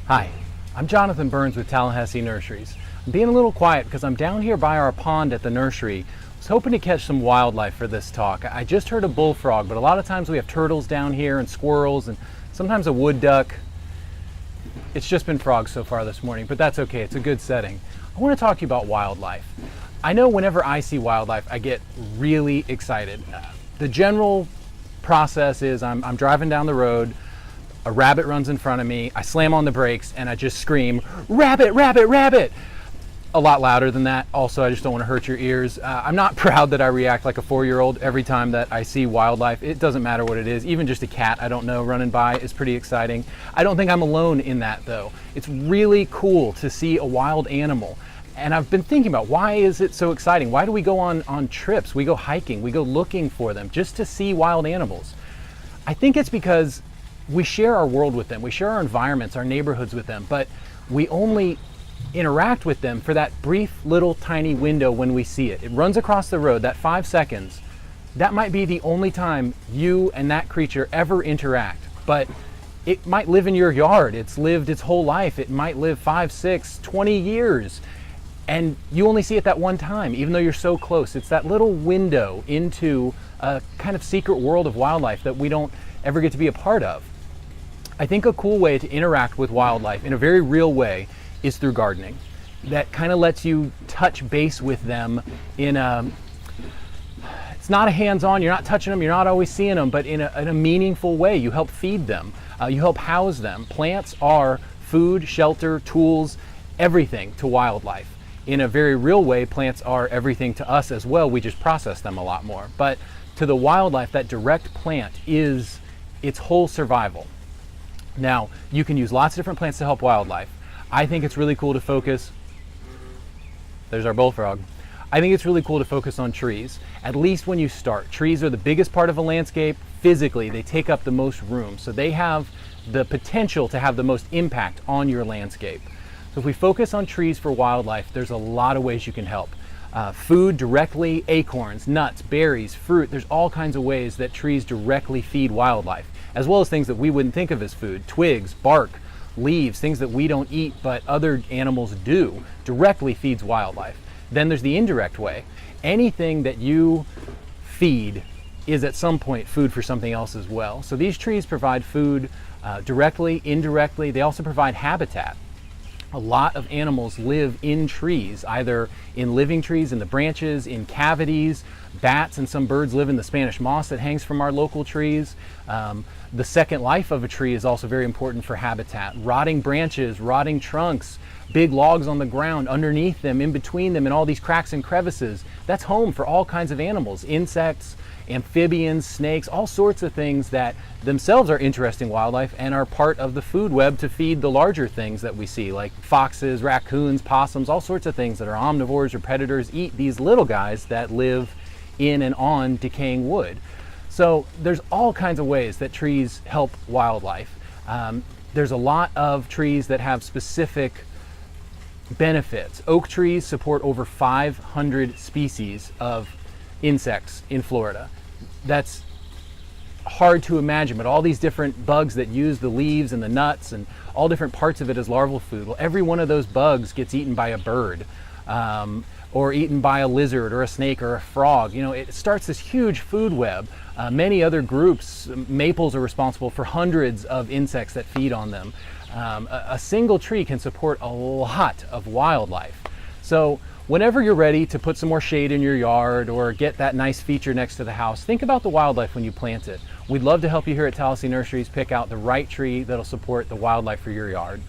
Hi, I'm Jonathan Burns with Tallahassee Nurseries. I'm being a little quiet because I'm down here by our pond at the nursery. I was hoping to catch some wildlife for this talk. I just heard a bullfrog, but a lot of times we have turtles down here and squirrels and sometimes a wood duck. It's just been frogs so far this morning, but that's okay. It's a good setting. I want to talk to you about wildlife. I know whenever I see wildlife, I get really excited. The general process is I'm driving down the road, a rabbit runs in front of me, I slam on the brakes and I just scream, "Rabbit, rabbit, rabbit!" A lot louder than that. Also, I just don't want to hurt your ears. I'm not proud that I react like a 4-year-old every time that I see wildlife. It doesn't matter what it is. Even just a cat I don't know running by is pretty exciting. I don't think I'm alone in that though. It's really cool to see a wild animal. And I've been thinking about, why is it so exciting? Why do we go on trips? We go hiking, we go looking for them just to see wild animals. I think it's because we share our world with them. We share our environments, our neighborhoods with them, but we only interact with them for that brief little tiny window when we see it. It runs across the road, that 5 seconds. That might be the only time you and that creature ever interact, but it might live in your yard. It's lived its whole life. It might live 5, 6, 20 years. And you only see it that one time, even though you're so close. It's that little window into a kind of secret world of wildlife that we don't ever get to be a part of. I think a cool way to interact with wildlife in a very real way is through gardening. That kind of lets you touch base with them in a, it's not a hands-on, you're not touching them, you're not always seeing them, but in a meaningful way. You help feed them, you help house them. Plants are food, shelter, tools, everything to wildlife. In a very real way, plants are everything to us as well. We just process them a lot more. But to the wildlife, that direct plant is its whole survival. Now, you can use lots of different plants to help wildlife. I think it's really cool to focus, there's our bullfrog. I think it's really cool to focus on trees, at least when you start. Trees are the biggest part of a landscape. Physically, they take up the most room, so they have the potential to have the most impact on your landscape. So if we focus on trees for wildlife, there's a lot of ways you can help. Food directly, acorns, nuts, berries, fruit, there's all kinds of ways that trees directly feed wildlife, as well as things that we wouldn't think of as food. Twigs, bark, leaves, things that we don't eat but other animals do, directly feeds wildlife. Then there's the indirect way. Anything that you feed is at some point food for something else as well. So these trees provide food directly, indirectly. They also provide habitat. A lot of animals live in trees, either in living trees, in the branches, in cavities. Bats and some birds live in the Spanish moss that hangs from our local trees. The second life of a tree is also very important for habitat. Rotting branches, rotting trunks, big logs on the ground, underneath them, in between them, and all these cracks and crevices. That's home for all kinds of animals, insects, amphibians, snakes, all sorts of things that themselves are interesting wildlife and are part of the food web to feed the larger things that we see, like foxes, raccoons, possums, all sorts of things that are omnivores or predators eat these little guys that live in and on decaying wood. So there's all kinds of ways that trees help wildlife. There's a lot of trees that have specific benefits. Oak trees support over 500 species of insects in Florida. That's hard to imagine, but all these different bugs that use the leaves and the nuts and all different parts of it as larval food. Well, every one of those bugs gets eaten by a bird, or eaten by a lizard or a snake or a frog. You know, it starts this huge food web. Many other groups, maples are responsible for hundreds of insects that feed on them. A single tree can support a lot of wildlife. So whenever you're ready to put some more shade in your yard or get that nice feature next to the house, think about the wildlife when you plant it. We'd love to help you here at Tallahassee Nurseries pick out the right tree that'll support the wildlife for your yard.